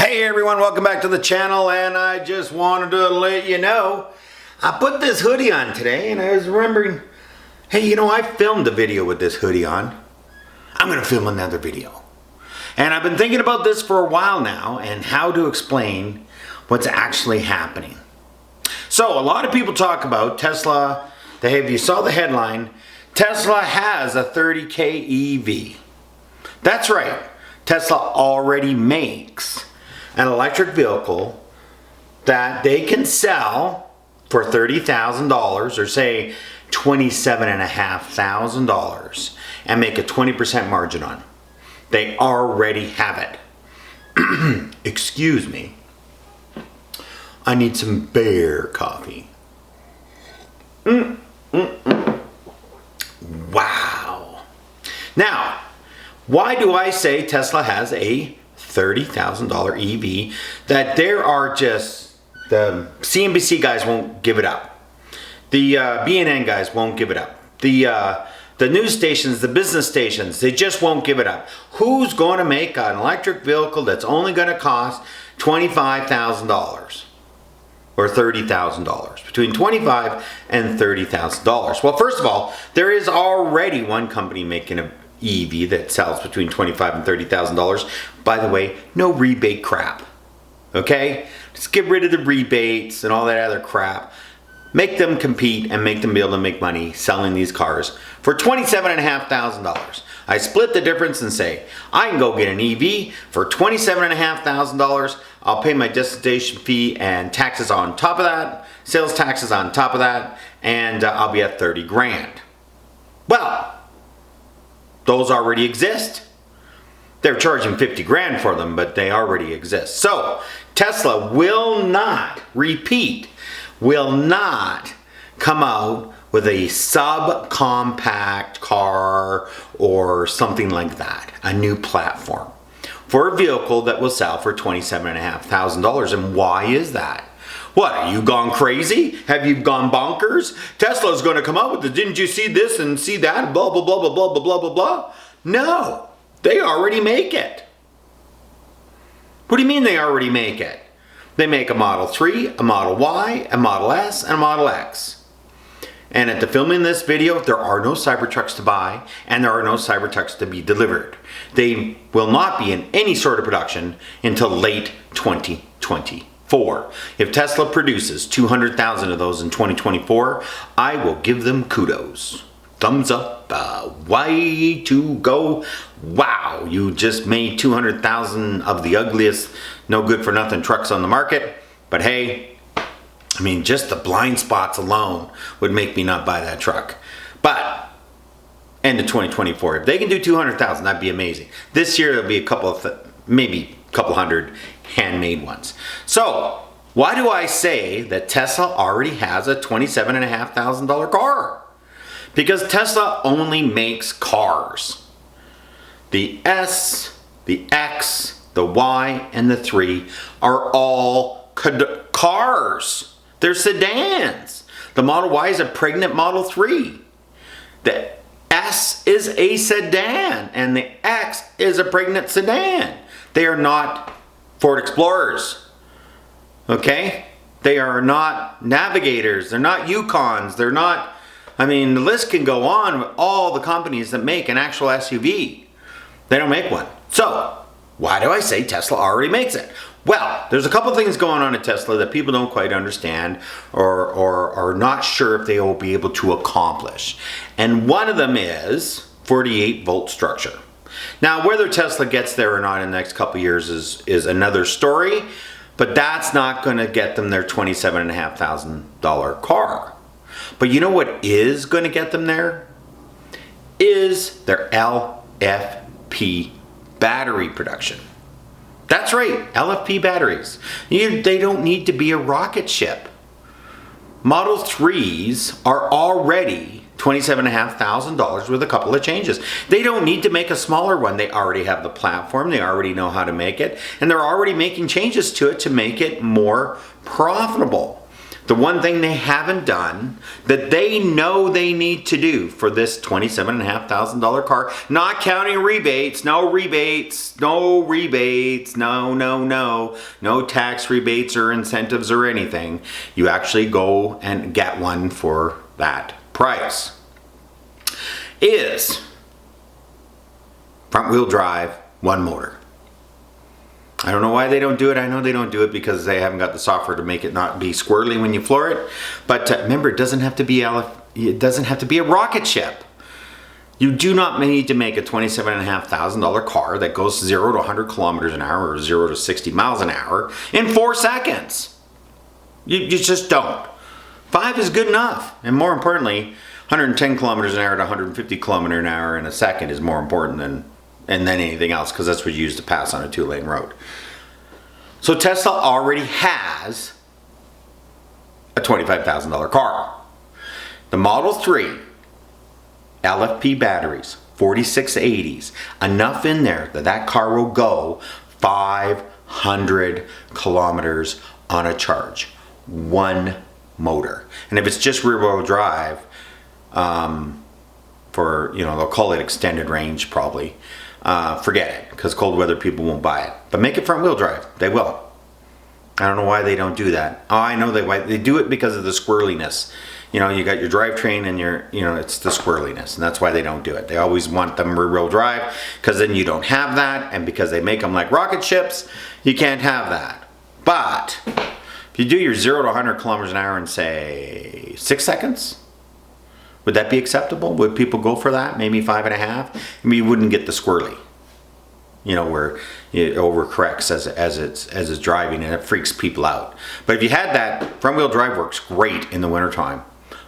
Hey everyone, welcome back to the channel, and I just wanted to let you know I put this hoodie on today and I was remembering, hey, you know, I filmed a video with this hoodie on. I'm gonna film another video. And I've been thinking about this for a while now and how to explain what's actually happening. So a lot of people talk about Tesla. If you saw the headline, Tesla has a 30K EV. That's right, Tesla already makes an electric vehicle that they can sell for $30,000 or say $27,500 and make a 20% margin on. They already have it. Excuse me. I need some bear coffee. Wow. Now, why do I say Tesla has a $30,000 EV that there are just, the CNBC guys won't give it up. The BNN guys won't give it up. The news stations, the business stations, they just won't give it up. Who's going to make an electric vehicle that's only going to cost $25,000 or $30,000? Between $25,000 and $30,000. Well, first of all, there is already one company making a EV that sells between $25,000 and $30,000. By the way, no rebate crap. Okay? Just get rid of the rebates and all that other crap. Make them compete and make them be able to make money selling these cars for $27,500. I split the difference and say, I can go get an EV for $27,500. I'll pay my destination fee and taxes on top of that, sales taxes on top of that, and I'll be at 30 grand. Well, those already exist. They're charging 50 grand for them, but they already exist. So Tesla will not, repeat, will not come out with a subcompact car or something like that, a new platform for a vehicle that will sell for $27,500. And why is that? What, are you gone crazy? Have you gone bonkers? Tesla's going to come out with the, didn't you see this and see that, blah, blah, blah, blah, blah, blah, blah, blah, blah. No, they already make it. What do you mean they already make it? They make a Model 3, a Model Y, a Model S, and a Model X. And at the filming this video, there are no Cybertrucks to buy, and there are no Cybertrucks to be delivered. They will not be in any sort of production until late 2024. If Tesla produces 200,000 of those in 2024, I will give them kudos. Thumbs up, way to go. Wow, you just made 200,000 of the ugliest, no good for nothing trucks on the market. But hey, I mean, just the blind spots alone would make me not buy that truck. But end of 2024, if they can do 200,000, that'd be amazing. This year, there'll be a couple of, maybe a couple hundred handmade ones. So why do I say that Tesla already has a $27,500 car? Because Tesla only makes cars. The S, the X, the Y, and the 3 are all cars. They're sedans. The Model Y is a pregnant Model 3. The S is a sedan, and the X is a pregnant sedan. They are not Ford Explorers, okay? They are not Navigators, they're not Yukons, they're not, I mean, the list can go on with all the companies that make an actual SUV. They don't make one. So, why do I say Tesla already makes it? Well, there's a couple things going on at Tesla that people don't quite understand or are not sure if they will be able to accomplish. And one of them is 48 volt structure. Now, whether Tesla gets there or not in the next couple of years is another story, but that's not going to get them their $27,500 car. But you know what is going to get them there? Is their LFP battery production. That's right, LFP batteries. They don't need to be a rocket ship. Model 3s are already $27,500 with a couple of changes. They don't need to make a smaller one. They already have the platform. They already know how to make it. And they're already making changes to it to make it more profitable. The one thing they haven't done that they know they need to do for this $27,500 car, not counting rebates, no rebates, no rebates, no tax rebates or incentives or anything. You actually go and get one for that price. Is front wheel drive, one motor. I don't know why they don't do it. I know they don't do it because they haven't got the software to make it not be squirrely when you floor it. But remember, it doesn't have to be a rocket ship. You do not need to make a $27,500 car that goes 0 to 100 kilometers an hour or 0 to 60 miles an hour in 4 seconds. You just don't. 5 is good enough. And more importantly, 110 kilometers an hour to 150 kilometers an hour in a second is more important than anything else, because that's what you use to pass on a 2-lane road. So Tesla already has a $25,000 car. The Model 3 LFP batteries, 4680s, enough in there that car will go 500 kilometers on a charge. One motor. And if it's just rear-wheel drive, for, they'll call it extended range probably. Forget it, because cold weather people won't buy it. But make it front wheel drive. They will. I don't know why they don't do that. Oh, I know they do it because of the squirreliness. You got your drivetrain and it's the squirreliness, and that's why they don't do it. They always want them rear wheel drive, because then you don't have that, and because they make them like rocket ships, you can't have that. But if you do your 0 to 100 kilometers an hour in, say, 6 seconds, would that be acceptable? Would people go for that? Maybe 5.5? I mean, you wouldn't get the squirrely, where it overcorrects as it's driving, and it freaks people out. But if you had that, front wheel drive works great in the wintertime.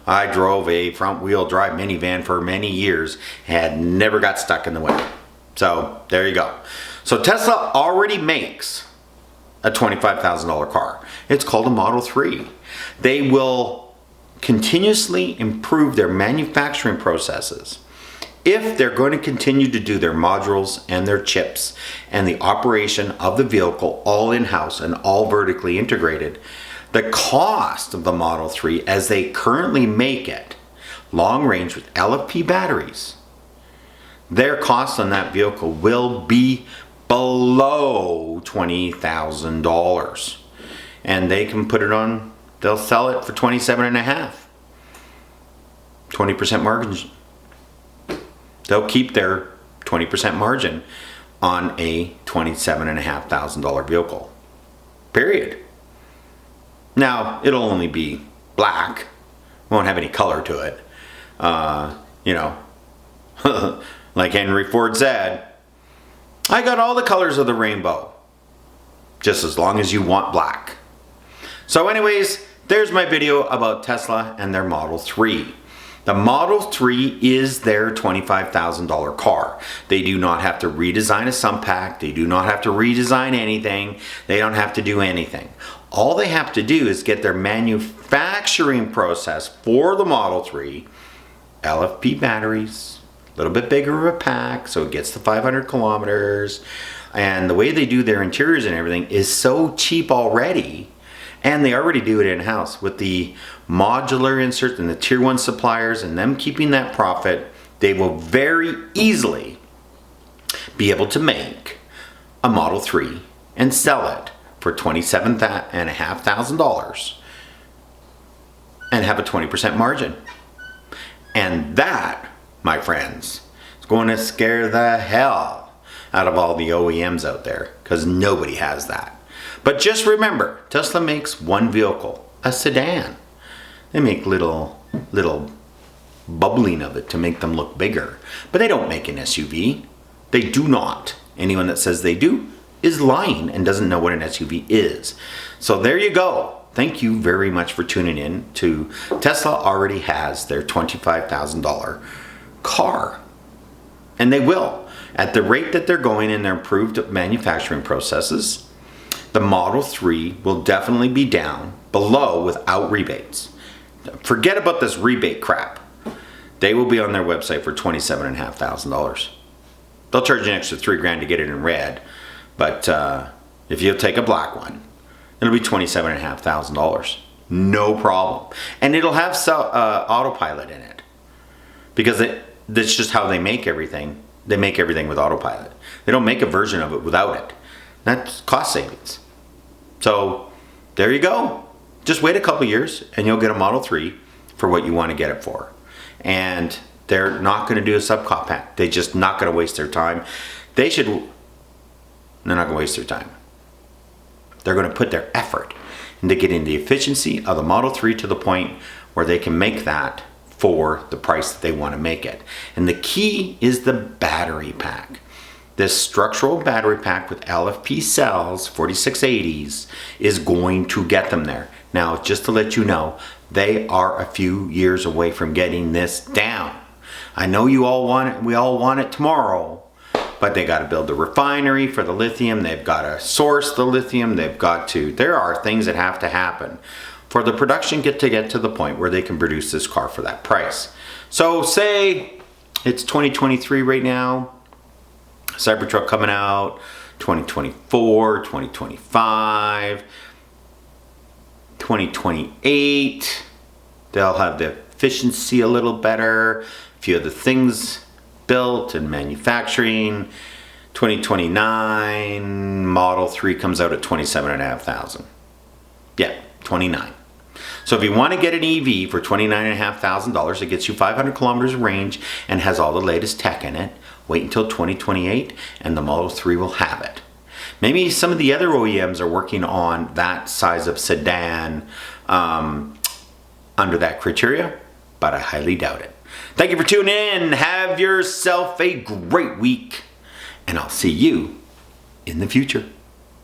I drove a front wheel drive minivan for many years and never got stuck in the winter. So there you go. So Tesla already makes a $25,000 car. It's called a Model 3. They will continuously improve their manufacturing processes. If they're going to continue to do their modules and their chips and the operation of the vehicle all in-house and all vertically integrated, the cost of the Model 3 as they currently make it, long range with LFP batteries, their cost on that vehicle will be below $20,000. And they can put it on, they'll sell it for 27.5. 20% margin. They'll keep their 20% margin on a $27,500 vehicle. Period. Now, it'll only be black. Won't have any color to it. Like Henry Ford said, I got all the colors of the rainbow, just as long as you want black. So anyways, there's my video about Tesla and their Model 3. The Model 3 is their $25,000 car. They do not have to redesign a sump pack. They do not have to redesign anything. They don't have to do anything. All they have to do is get their manufacturing process for the Model 3, LFP batteries, a little bit bigger of a pack so it gets to 500 kilometers. And the way they do their interiors and everything is so cheap already. And they already do it in-house with the modular inserts and the tier 1 suppliers, and them keeping that profit. They will very easily be able to make a Model 3 and sell it for $27,500 and have a 20% margin. And that, my friends, is going to scare the hell out of all the OEMs out there, because nobody has that. But just remember, Tesla makes one vehicle, a sedan. They make little bubbling of it to make them look bigger. But they don't make an SUV. They do not. Anyone that says they do is lying and doesn't know what an SUV is. So there you go. Thank you very much for tuning in to Tesla already has their $25,000 car. And they will. At the rate that they're going in their improved manufacturing processes, the Model 3 will definitely be down below without rebates. Forget about this rebate crap. They will be on their website for $27,500. They'll charge you an extra $3,000 to get it in red, but if you'll take a black one, it'll be $27,500. no problem. And it'll have autopilot in it, because that's just how they make everything. They make everything with autopilot. They don't make a version of it without it. That's cost savings. So there you go. Just wait a couple years and you'll get a Model 3 for what you want to get it for. And they're not going to do a subcompact. They're just not going to waste their time. They're not going to waste their time. They're going to put their effort into getting the efficiency of the Model 3 to the point where they can make that for the price that they want to make it. And the key is the battery pack. This structural battery pack with LFP cells, 4680s, is going to get them there. Now, just to let you know, they are a few years away from getting this down. I know you all want it, we all want it tomorrow, but they got to build the refinery for the lithium. They've got to source the lithium. There are things that have to happen for the production to get to the point where they can produce this car for that price. So say it's 2023 right now, Cybertruck coming out, 2024, 2025, 2028, they'll have the efficiency a little better, a few of the things built and manufacturing. 2029, Model 3 comes out at $27,500. Yeah, 29. So if you want to get an EV for $29,500, it gets you 500 kilometers of range and has all the latest tech in it, wait until 2028 and the Model 3 will have it. Maybe some of the other OEMs are working on that size of sedan under that criteria, but I highly doubt it. Thank you for tuning in. Have yourself a great week, and I'll see you in the future.